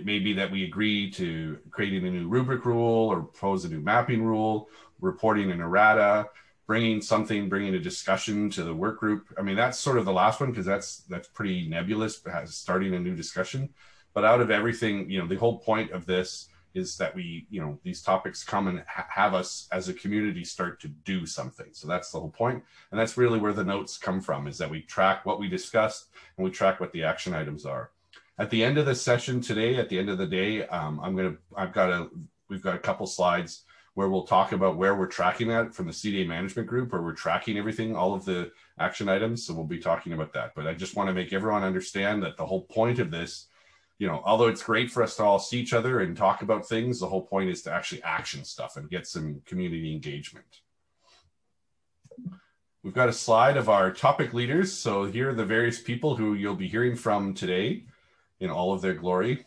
it may be that we agree to creating a new rubric rule or propose a new mapping rule, reporting an errata, bringing a discussion to the work group. I mean, that's sort of the last one because that's pretty nebulous, starting a new discussion. But out of everything, the whole point of this is that we, these topics come and have us as a community start to do something. So that's the whole point. And that's really where the notes come from, is that we track what we discussed and we track what the action items are. At the end of the session today, at the end of the day, we've got a couple slides where we'll talk about where we're tracking that from the CDA management group, where we're tracking everything, all of the action items. So we'll be talking about that. But I just want to make everyone understand that the whole point of this, although it's great for us to all see each other and talk about things, the whole point is to actually action stuff and get some community engagement. We've got a slide of our topic leaders. So here are the various people who you'll be hearing from today in all of their glory.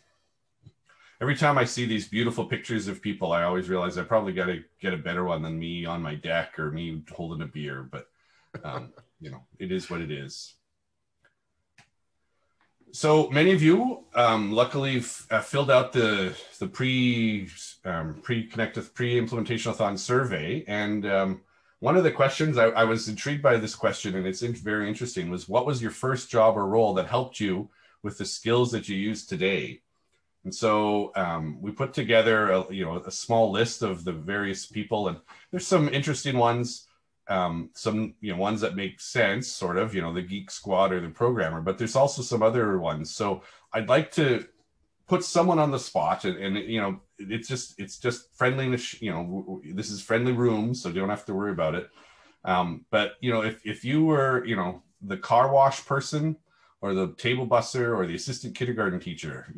Every time I see these beautiful pictures of people, I always realize I probably got to get a better one than me on my deck or me holding a beer, but it is what it is. So many of you luckily filled out the pre-Implementation-A-Thon survey. And one of the questions, I was intrigued by this question, and it's very interesting, was what was your first job or role that helped you with the skills that you use today? And so we put together a small list of the various people, and there's some interesting ones. Some ones that make sense, sort of, the geek squad or the programmer, but there's also some other ones. So I'd like to put someone on the spot, and it's just friendliness. This is friendly room, so you don't have to worry about it. But if you were the car wash person, or the table busser, or the assistant kindergarten teacher,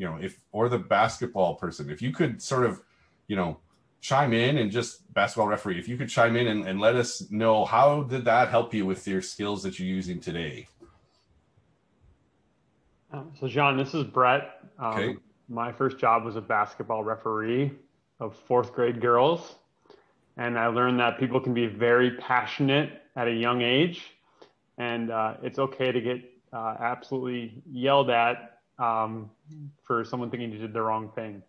or the basketball person, if you could sort of chime in, and just basketball referee, if you could chime in and let us know, how did that help you with your skills that you're using today? So John, this is Brett. Okay. My first job was a basketball referee of 4th grade girls. And I learned that people can be very passionate at a young age. And it's okay to get absolutely yelled at for someone thinking you did the wrong thing.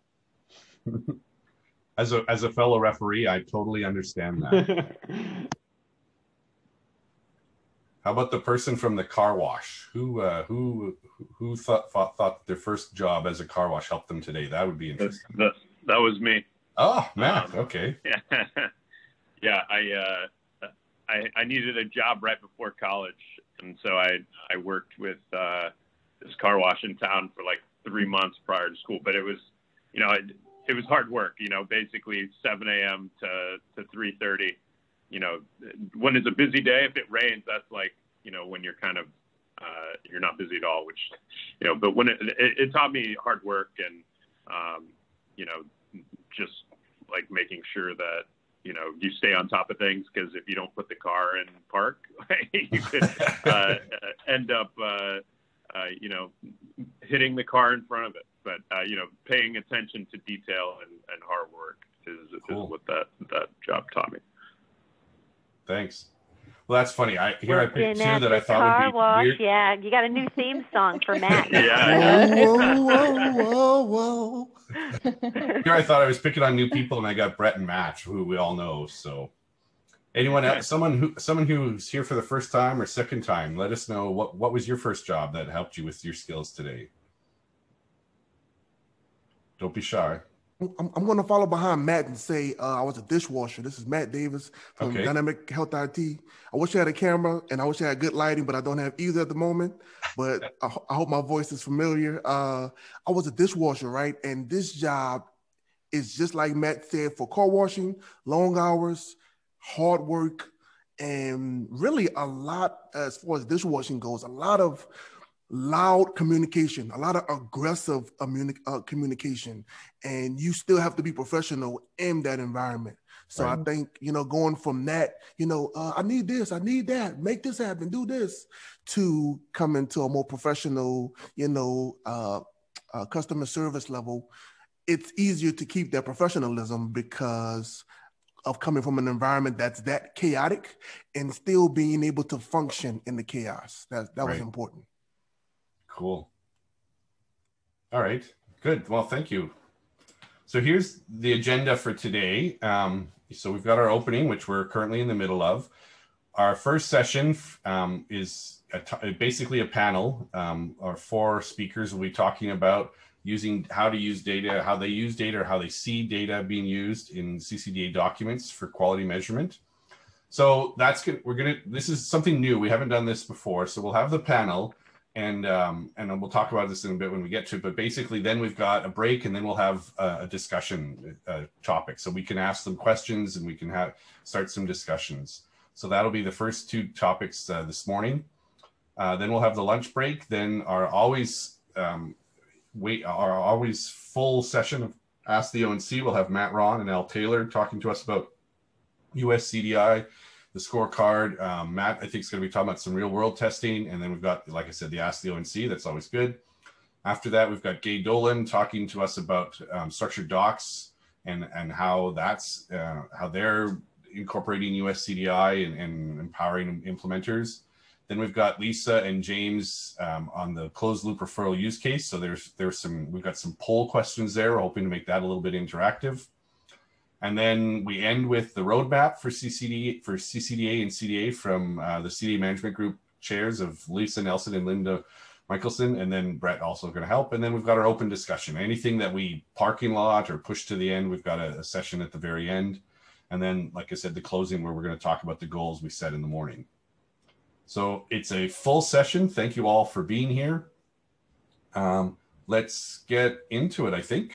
As a fellow referee, I totally understand that. How about the person from the car wash? Who thought their first job as a car wash helped them today? That would be interesting. That was me. Oh, Matt. Okay. Yeah. I needed a job right before college, and so I worked with this car wash in town for like 3 months prior to school. But it was, it was hard work, basically 7 a.m. to 3:30. When it's a busy day, if it rains, that's like, when you're kind of, you're not busy at all, which, but when it taught me hard work and, just like making sure that, you stay on top of things, because if you don't put the car in park, you could end up, hitting the car in front of it. But, paying attention to detail and hard work is what that job taught me. Thanks. Well, that's funny. I picked two that I thought would be weird. Yeah, you got a new theme song for Matt. Yeah. Whoa. Here I thought I was picking on new people, and I got Brett and Matt, who we all know. So anyone else, someone who's here for the first time or second time, let us know what was your first job that helped you with your skills today. Don't be shy. I'm going to follow behind Matt and say I was a dishwasher. This is Matt Davis from Dynamic Health IT. I wish I had a camera, and I wish I had good lighting, but I don't have either at the moment. But I hope my voice is familiar. I was a dishwasher, right? And this job is just like Matt said, for car washing, long hours, hard work, and really a lot, as far as dishwashing goes, a lot of loud communication, a lot of aggressive communication, and you still have to be professional in that environment. So right. I think, going from that, I need this, I need that, make this happen, do this, to come into a more professional, customer service level, it's easier to keep that professionalism because of coming from an environment that's that chaotic and still being able to function in the chaos. That was important. Cool. All right. Good. Well, thank you. So here's the agenda for today. So we've got our opening, which we're currently in the middle of. Our first session is basically a panel. Our 4 speakers will be talking about using how to use data, how they use data, or how they see data being used in C-CDA documents for quality measurement. So that's good. This is something new. We haven't done this before. So we'll have the panel. And we'll talk about this in a bit when we get to it. But basically, then we've got a break, and then we'll have a discussion topic. So we can ask them questions, and we can start some discussions. So that'll be the first 2 topics this morning. Then we'll have the lunch break. Then our always full session of Ask the ONC. We'll have Matt Ron and Al Taylor talking to us about US CDI. The scorecard. Matt, I think, is going to be talking about some real world testing. And then we've got, like I said, the Ask the ONC. That's always good. After that, we've got Gay Dolan talking to us about structured docs and how that's how they're incorporating US CDI and empowering implementers. Then we've got Lisa and James on the closed loop referral use case. So we've got some poll questions there. We're hoping to make that a little bit interactive. And then we end with the roadmap for C-CDA and CDA from the CDA Management Group chairs of Lisa Nelson and Linda Michelson, and then Brett also going to help. And then we've got our open discussion. Anything that we parking lot or push to the end, we've got a session at the very end. And then, like I said, the closing where we're going to talk about the goals we set in the morning. So it's a full session. Thank you all for being here. Let's get into it, I think.